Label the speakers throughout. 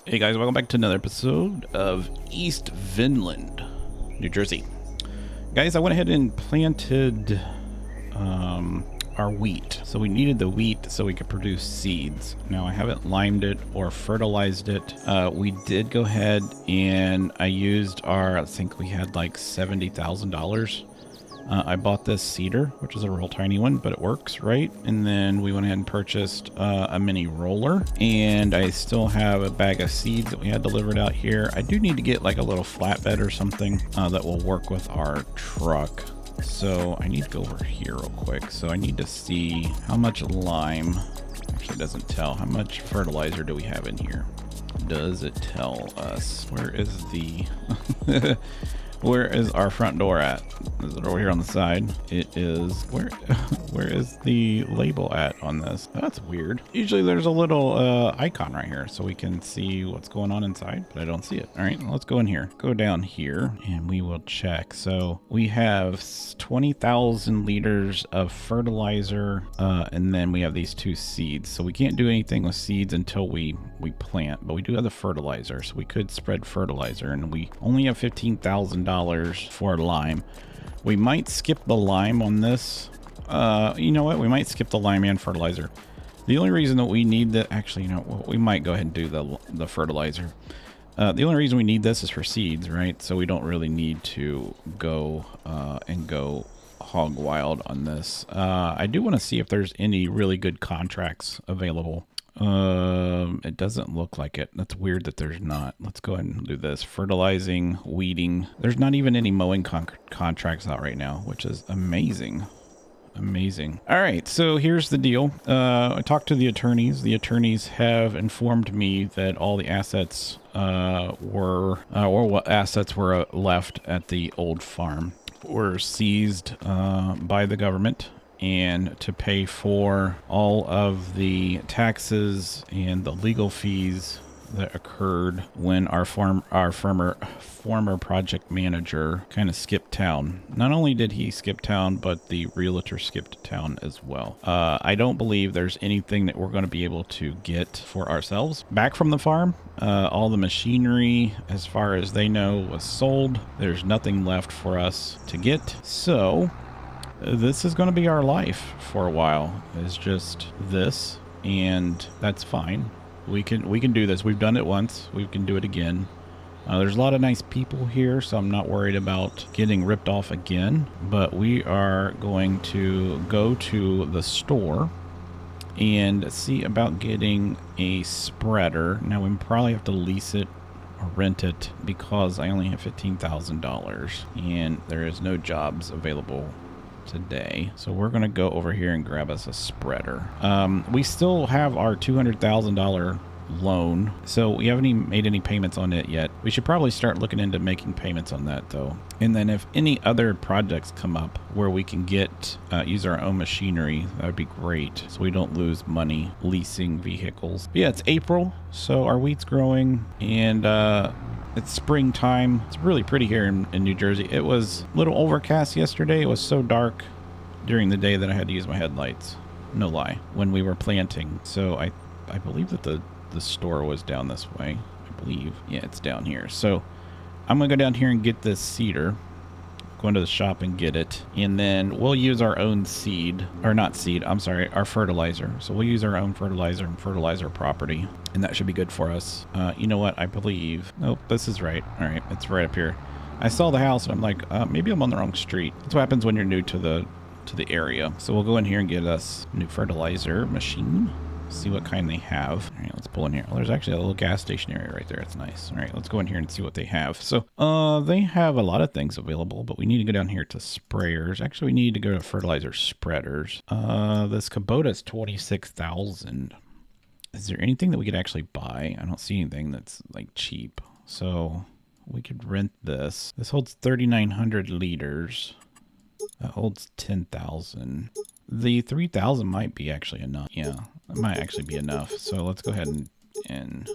Speaker 1: Hey guys, welcome back to another episode of East Vineland, New Jersey. Guys, I went ahead and planted our wheat. So we needed the wheat so we could produce seeds. Now I haven't limed it or fertilized it. We did go ahead and I used our, I think we had like $70,000. I bought this seeder, which is a real tiny one, but it works, right? And then we went ahead and purchased a mini roller, and I still have a bag of seeds that we had delivered out here. I do need to get like a little flatbed or something that will work with our truck. So I need to go over here real quick. So I need to see how much lime, actually it doesn't tell, how much fertilizer do we have in here? Does it tell us? Where is the... Where is our front door at? Is it over here on the side? It is. Where is the label at on this? That's weird. Usually there's a little icon right here so we can see what's going on inside, but I don't see it. All right, let's go in here. Go down here and we will check. So we have 20,000 liters of fertilizer and then we have these two seeds. So we can't do anything with seeds until we plant, but we do have the fertilizer, so we could spread fertilizer, and we only have $15,000 for lime. We might skip the lime on this. You know what? We might skip the lime and fertilizer. The only reason that we need that, actually, you know, we might go ahead and do the fertilizer. The only reason we need this is for seeds, right? So we don't really need to go go hog wild on this. I do want to see if there's any really good contracts available. It doesn't look like it. That's weird that there's not. Let's go ahead and do this. Fertilizing, weeding. There's not even any mowing contracts out right now, which is amazing. Amazing. All right, so here's the deal. I talked to the attorneys. The attorneys have informed me that all the assets or what assets were left at the old farm were seized by the government, and to pay for all of the taxes and the legal fees that occurred when our former project manager kind of skipped town. Not only did he skip town, but the realtor skipped town as well. I don't believe there's anything that we're going to be able to get for ourselves back from the farm. All the machinery, as far as they know, was sold. There's nothing left for us to get. So this is going to be our life for a while. It's just this, and that's fine. We can do this. We've done it once. We can do it again. There's a lot of nice people here, so I'm not worried about getting ripped off again. But we are going to go to the store and see about getting a spreader. Now we probably have to lease it or rent it because I only have $15,000 and there is no jobs available today. So we're going to go over here and grab us a spreader. We still have our $200,000 loan, so we haven't made any payments on it yet. We should probably start looking into making payments on that though. And then if any other projects come up where we can get use our own machinery, that would be great, so we don't lose money leasing vehicles. But yeah, it's April, so our wheat's growing, and it's springtime. It's really pretty here in New Jersey. It was a little overcast yesterday. It was so dark during the day that I had to use my headlights. No lie. When we were planting. So I believe that the store was down this way. I believe. Yeah, it's down here. So I'm going to go down here and get this cedar. Go into the shop and get it. And then we'll use our own seed. Or not seed. I'm sorry. Our fertilizer. So we'll use our own fertilizer and fertilizer property. And that should be good for us. You know what? I believe... Nope, this is right. All right, it's right up here. I saw the house and I'm like, maybe I'm on the wrong street. That's what happens when you're new to the area. So we'll go in here and get us a new fertilizer machine. See what kind they have. All right, let's pull in here. Oh, there's actually a little gas station area right there. It's nice. All right, let's go in here and see what they have. So they have a lot of things available, but we need to go down here to sprayers. Actually, we need to go to fertilizer spreaders. This Kubota is $26,000. Is there anything that we could actually buy? I don't see anything that's like cheap. So we could rent this. This holds 3,900 liters. That holds 10,000. The 3,000 might be actually enough. Yeah, it might actually be enough. So let's go ahead and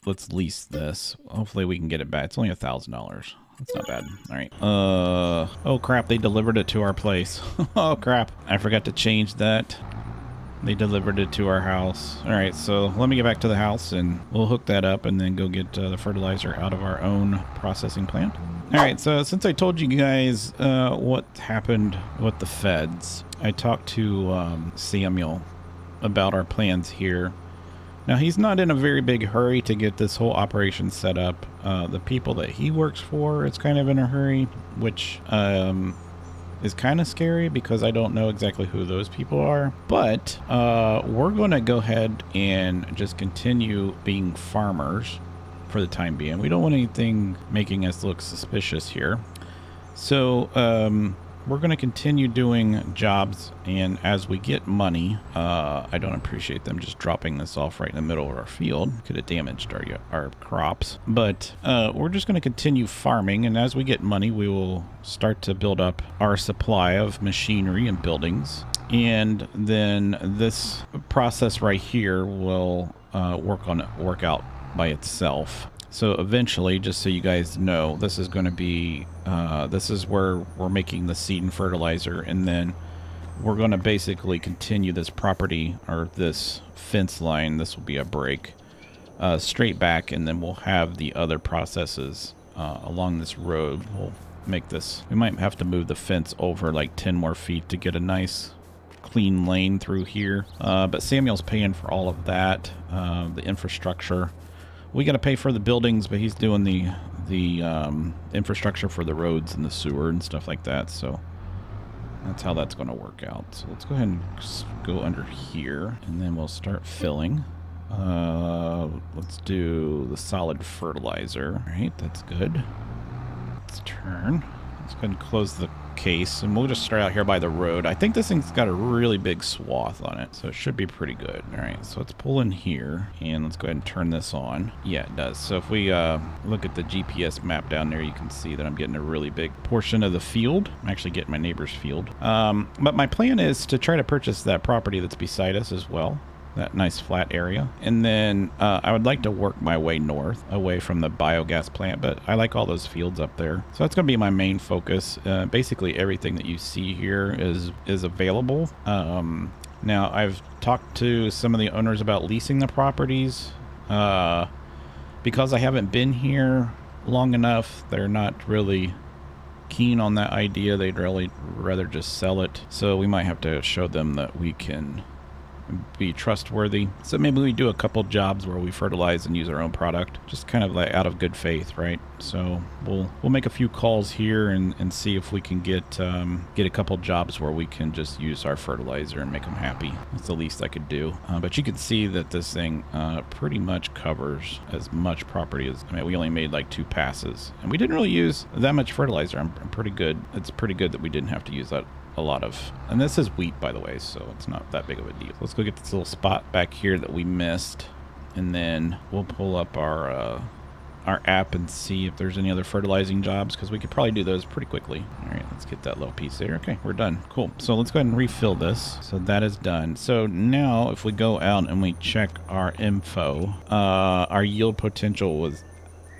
Speaker 1: let's lease this. Hopefully we can get it back. It's only $1,000. That's not bad. All right. Oh crap, they delivered it to our place. Oh crap, I forgot to change that. They delivered it to our house. All right, so let me get back to the house and we'll hook that up and then go get the fertilizer out of our own processing plant. All right, so since I told you guys what happened with the feds, I talked to Samuel about our plans here. Now, he's not in a very big hurry to get this whole operation set up. The people that he works for is kind of in a hurry, which is kind of scary because I don't know exactly who those people are. But we're going to go ahead and just continue being farmers for the time being. We don't want anything making us look suspicious here. So we're going to continue doing jobs, and as we get money, I don't appreciate them just dropping this off right in the middle of our field. Could have damaged our crops. But we're just going to continue farming, and as we get money, we will start to build up our supply of machinery and buildings. And then this process right here will work out by itself. So eventually, just so you guys know, this is going to be, this is where we're making the seed and fertilizer, and then we're going to basically continue this property, or this fence line, this will be a break, straight back, and then we'll have the other processes along this road. We'll make this, we might have to move the fence over like 10 more feet to get a nice clean lane through here. But Samuel's paying for all of that, the infrastructure. We got to pay for the buildings, but he's doing the infrastructure for the roads and the sewer and stuff like that. So that's how that's going to work out. So let's go ahead and go under here, and then we'll start filling. Let's do the solid fertilizer. All right, that's good. Let's turn. Let's go ahead and close the case, and we'll just start out here by the road. I think this thing's got a really big swath on it, so it should be pretty good. All right, so let's pull in here, and let's go ahead and turn this on. Yeah, it does. So if we look at the GPS map down there, you can see that I'm getting a really big portion of the field. I'm actually getting my neighbor's field. But my plan is to try to purchase that property that's beside us as well, that nice flat area. And then I would like to work my way north away from the biogas plant, but I like all those fields up there. So that's going to be my main focus. Basically everything that you see here is available. Now I've talked to some of the owners about leasing the properties. Because I haven't been here long enough, they're not really keen on that idea. They'd really rather just sell it. So we might have to show them that we can be trustworthy. So maybe we do a couple jobs where we fertilize and use our own product, just kind of like out of good faith, right? So we'll make a few calls here and see if we can get a couple jobs where we can just use our fertilizer and make them happy. That's the least I could do. But you can see that this thing pretty much covers as much property as, I mean, we only made like 2 passes, and we didn't really use that much fertilizer. I'm pretty good. It's pretty good that we didn't have to use that a lot of, and this is wheat, by the way, so it's not that big of a deal. Let's go get this little spot back here that we missed, and then we'll pull up our app and see if there's any other fertilizing jobs, because we could probably do those pretty quickly. All right, let's get that little piece there. Okay, we're done. Cool. So let's go ahead and refill this. So that is done. So now if we go out and we check our info, our yield potential was,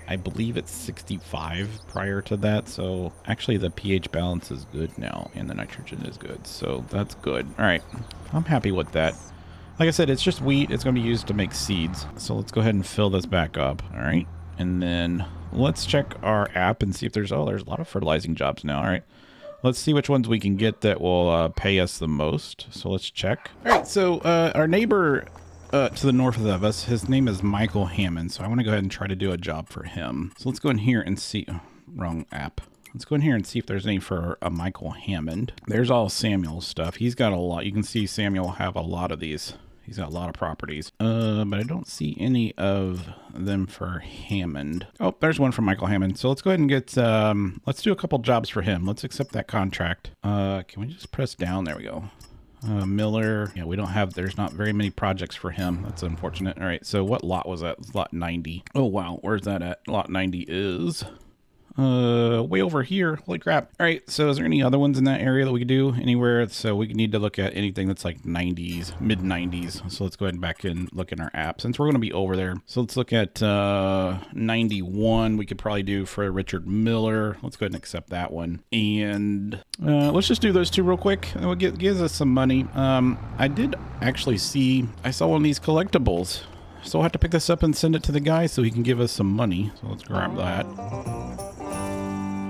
Speaker 1: I believe it's 65 prior to that. So actually the pH balance is good now, and the nitrogen is good. So that's good. All right, I'm happy with that. Like I said, it's just wheat. It's going to be used to make seeds. So let's go ahead and fill this back up. All right. And then let's check our app and see if there's a lot of fertilizing jobs now. All right. Let's see which ones we can get that will pay us the most. So let's check. All right. So our neighbor to the north of us, his name is Michael Hammond. So I want to go ahead and try to do a job for him. So let's go in here and see. Oh, wrong app. Let's go in here and see if there's any for a Michael Hammond. There's all Samuel's stuff. He's got a lot. You can see Samuel have a lot of these. He's got a lot of properties. But I don't see any of them for Hammond. Oh, there's one from Michael Hammond. So let's go ahead and get, let's do a couple jobs for him. Let's accept that contract. Can we just press down? There we go. Miller. Yeah, we don't have, there's not very many projects for him. That's unfortunate. All right. So what lot was that? Lot 90. Oh, wow. Where's that at? Lot 90 is Way over here. Holy crap. All right, so is there any other ones in that area that we could do anywhere? So we need to look at anything that's like 90s, mid 90s. So let's go ahead and back and look in our app since we're going to be over there. So let's look at 91. We could probably do for Richard Miller. Let's go ahead and accept that one. And let's just do those two real quick. It will gives us some money. I did actually see, I saw one of these collectibles. So I'll have to pick this up and send it to the guy so he can give us some money. So let's grab that.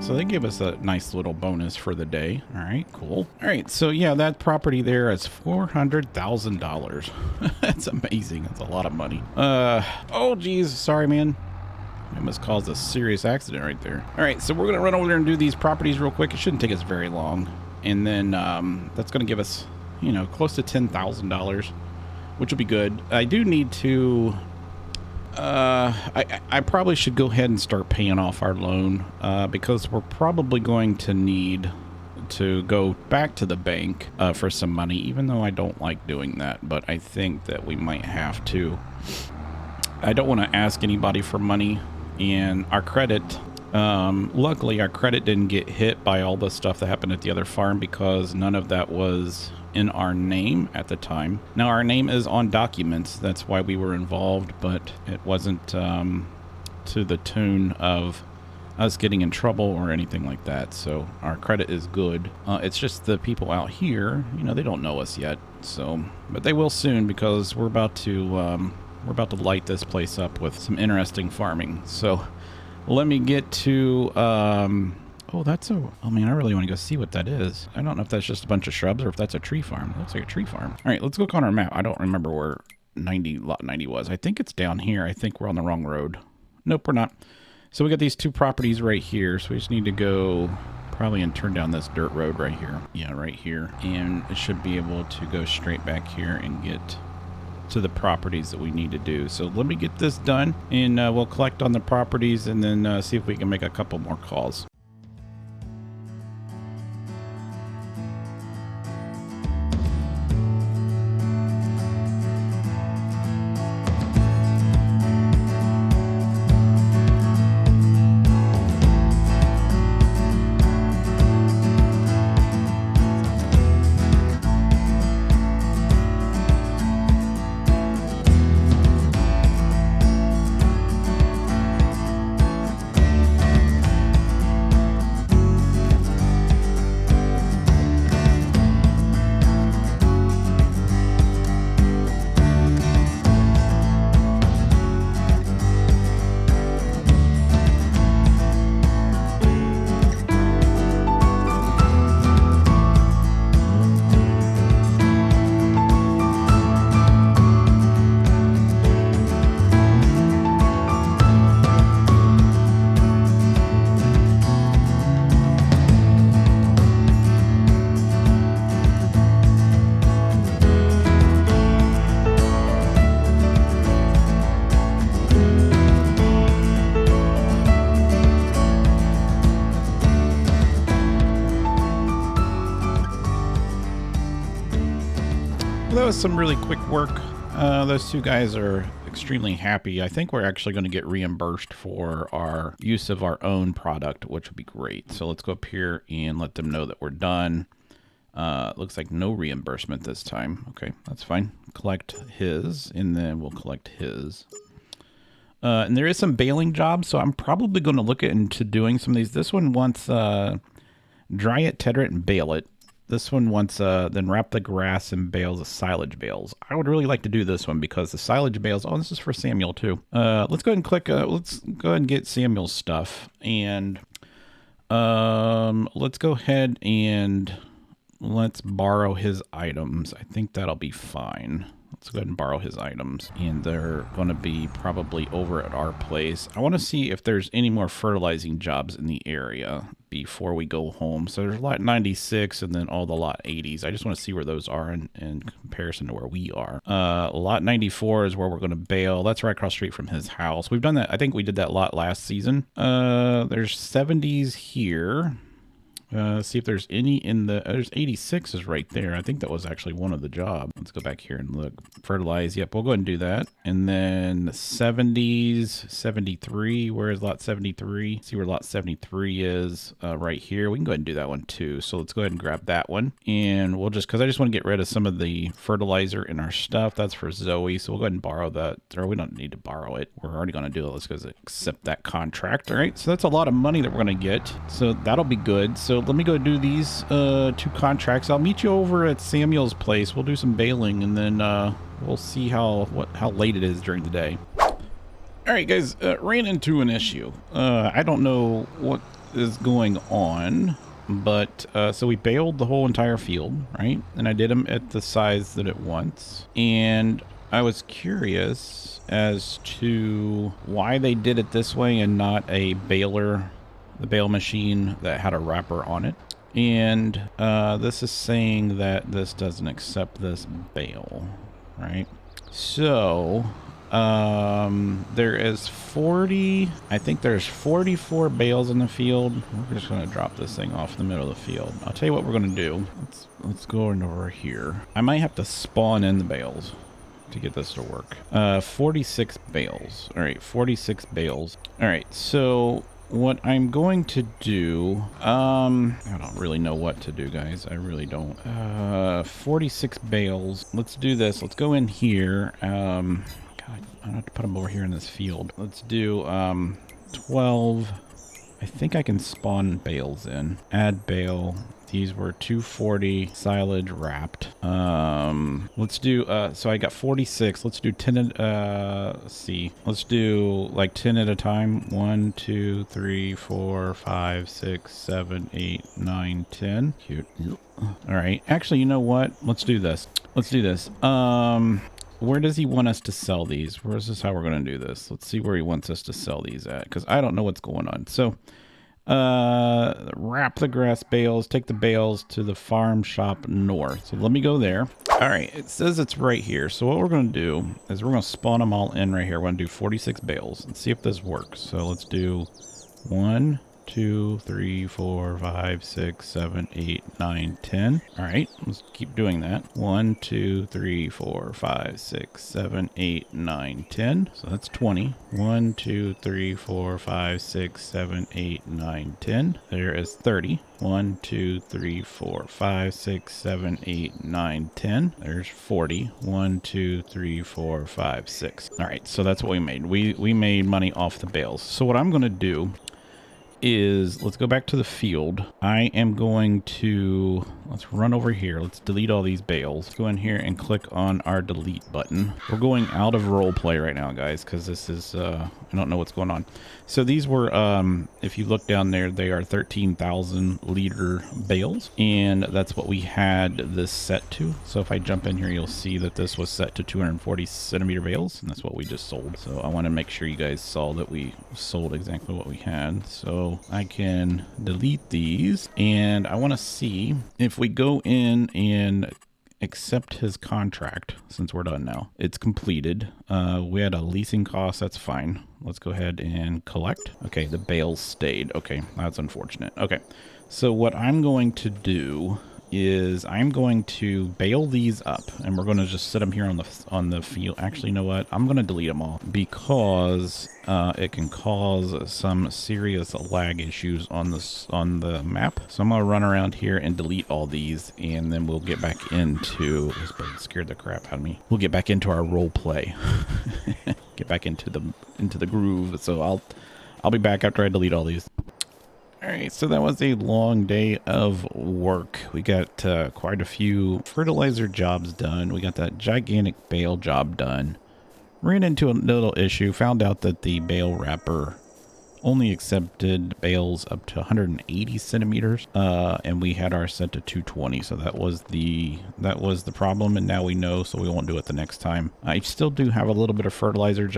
Speaker 1: So they gave us a nice little bonus for the day. All right, cool. All right, so yeah, that property there is $400,000. That's amazing. That's a lot of money. Oh geez, sorry, man. I almost caused a serious accident right there. All right, so we're gonna run over there and do these properties real quick. It shouldn't take us very long. And then that's gonna give us, you know, close to $10,000, which will be good. I do need to... I probably should go ahead and start paying off our loan because we're probably going to need to go back to the bank for some money, even though I don't like doing that, but I think that we might have to. I don't want to ask anybody for money, and our credit, luckily our credit didn't get hit by all the stuff that happened at the other farm because none of that was in our name at the time. Now our name is on documents, that's why we were involved, but it wasn't to the tune of us getting in trouble or anything like that. So our credit is good. It's just the people out here, you know, they don't know us yet. So, but they will soon because we're about to light this place up with some interesting farming. So let me get to oh, that's a... Oh, man, I really want to go see what that is. I don't know if that's just a bunch of shrubs or if that's a tree farm. It looks like a tree farm. All right, let's look on our map. I don't remember where lot 90 was. I think it's down here. I think we're on the wrong road. Nope, we're not. So we got these two properties right here. So we just need to go probably and turn down this dirt road right here. Yeah, right here. And it should be able to go straight back here and get to the properties that we need to do. So let me get this done and we'll collect on the properties and then see if we can make a couple more calls. That was some really quick work. Those two guys are extremely happy. I think we're actually going to get reimbursed for our use of our own product, which would be great. So let's go up here and let them know that we're done. Looks like no reimbursement this time. Okay, that's fine. Collect his, and then we'll collect his. And there is some baling jobs, so I'm probably going to look into doing some of these. This one wants dry it, tether it, and bale it. This one wants then wrap the grass and bales of silage bales. I would really like to do this one because the silage bales... Oh, this is for Samuel too. Let's go ahead and click... let's go ahead and get Samuel's stuff. And let's go ahead and let's borrow his items. I think that'll be fine. Let's go ahead and borrow his items. And they're going to be probably over at our place. I want to see if there's any more fertilizing jobs in the area before we go home. So there's lot 96 and then all the lot 80s. I just want to see where those are in comparison to where we are. Lot 94 is where we're going to bale. That's right across the street from his house. We've done that. I think we did that lot last season. There's 70s here. See if there's any in the, there's 86 is right there. I think that was actually one of the jobs. Let's go back here and look. Fertilize. Yep, we'll go ahead and do that. And then 70s, 73. Where is lot 73? See where lot 73 is right here. We can go ahead and do that one too. So let's go ahead and grab that one. And we'll just, because I just want to get rid of some of the fertilizer in our stuff. That's for Zoe. So we'll go ahead and borrow that. Or we don't need to borrow it. We're already going to do it. Let's go accept that contract. All right. So that's a lot of money that we're going to get. So that'll be good. So let me go do these 2 contracts. I'll meet you over at Samuel's place. We'll do some baling and then we'll see how late it is during the day. All right, guys, ran into an issue. I don't know what is going on, but so we baled the whole entire field, right? And I did them at the size that it wants. And I was curious as to why they did it this way and not a baler, the bale machine that had a wrapper on it. And this is saying that this doesn't accept this bale, right? So there is 40, I think there's 44 bales in the field. We're just going to drop this thing off in the middle of the field. I'll tell you what we're going to do. Let's go over here. I might have to spawn in the bales to get this to work. 46 bales. All right, 46 bales. All right, so what I'm going to do, I don't really know what to do, guys. I really don't. 46 bales. Let's do this. Let's go in here. God, I don't have to put them over here in this field. Let's do 12. I think I can spawn bales in. Add bale. These were 240 silage wrapped. Let's do, so I got 46. Let's do 10, let's see. Let's do like 10 at a time. 1, 2, 3, 4, 5, 6, 7, 8, 9, 10. Cute. All right. Actually, you know what? Let's do this. Let's do this. Where does he want us to sell these? Where is this how we're going to do this? Let's see where he wants us to sell these at, because I don't know what's going on. So wrap the grass bales, take the bales to the farm shop north. So let me go there. All right, it says it's right here. So what we're going to do is we're going to spawn them all in right here. We're going to do 46 bales and see if this works. So let's do 1, 2, 3, 4, 5, 6, 7, 8, 9, 10. All right, let's keep doing that. 1, 2, 3, 4, 5, 6, 7, 8, 9, 10. So that's 20. 1, 2, 3, 4, 5, 6, 7, 8, 9, 10. There is 30. 1, 2, 3, 4, 5, 6, 7, 8, 9, 10. There's 40. 1, 2, 3, 4, 5, 6. All right, so that's what we made. We made money off the bales. So what I'm going to do is let's go back to the field. I am going to, let's run over here. Let's delete all these bales. Let's go in here and click on our delete button. We're going out of role play right now, guys, because this is, I don't know what's going on. So these were, if you look down there, they are 13,000 liter bales, and that's what we had this set to. So if I jump in here, you'll see that this was set to 240 centimeter bales, and that's what we just sold. So I want to make sure you guys saw that we sold exactly what we had. So I can delete these, and I want to see if we go in and accept his contract. Since we're done now, it's completed. We had a leasing cost, that's fine. Let's go ahead and collect. Okay, the bales stayed. Okay, that's unfortunate. Okay, so what I'm going to do is I'm going to bale these up, and we're going to just set them here on the field. Actually, you know what? I'm going to delete them all because it can cause some serious lag issues on the map. So I'm going to run around here and delete all these, and then we'll get back into. This bird scared the crap out of me. We'll get back into our role play. Get back into the groove. So I'll be back after I delete all these. All right, so that was a long day of work. We got quite a few fertilizer jobs done. We got that gigantic bale job done. Ran into a little issue, found out that the bale wrapper only accepted bales up to 180 centimeters, and we had ours set to 220. So that was the problem, and now we know, so we won't do it the next time. I still do have a little bit of fertilizer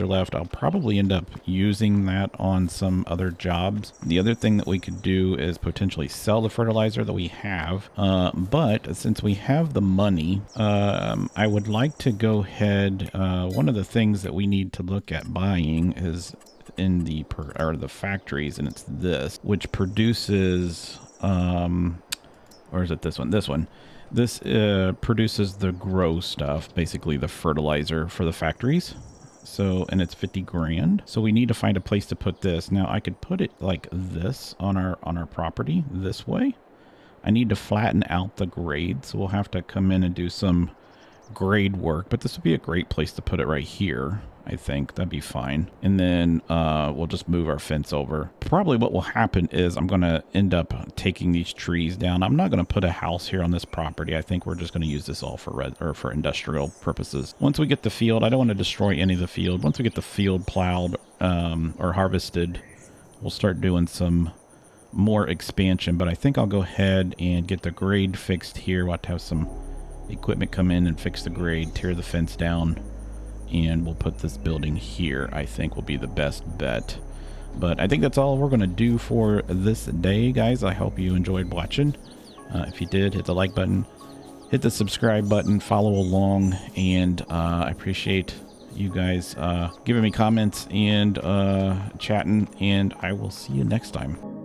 Speaker 1: left. I'll probably end up using that on some other jobs. The other thing that we could do is potentially sell the fertilizer that we have, but since we have the money, I would like to go ahead. One of the things that we need to look at buying is within the the factories, and it's this, which produces, or is it this one? This one. This produces the grow stuff, basically the fertilizer for the factories. So, and it's 50 grand. So we need to find a place to put this. Now I could put it like this on our property this way. I need to flatten out the grade, so we'll have to come in and do some grade work, but this would be a great place to put it right here. I think that'd be fine. And then we'll just move our fence over. Probably what will happen is I'm going to end up taking these trees down. I'm not going to put a house here on this property. I think we're just going to use this all for industrial purposes. Once we get the field, I don't want to destroy any of the field. Once we get the field plowed or harvested, we'll start doing some more expansion. But I think I'll go ahead and get the grade fixed here. We'll have to have some equipment come in and fix the grade, tear the fence down, and we'll put this building here. I think will be the best bet. But I think that's all we're going to do for this day, guys. I hope you enjoyed watching. If you did, hit the like button, hit the subscribe button, follow along, and I appreciate you guys giving me comments and chatting, and I will see you next time.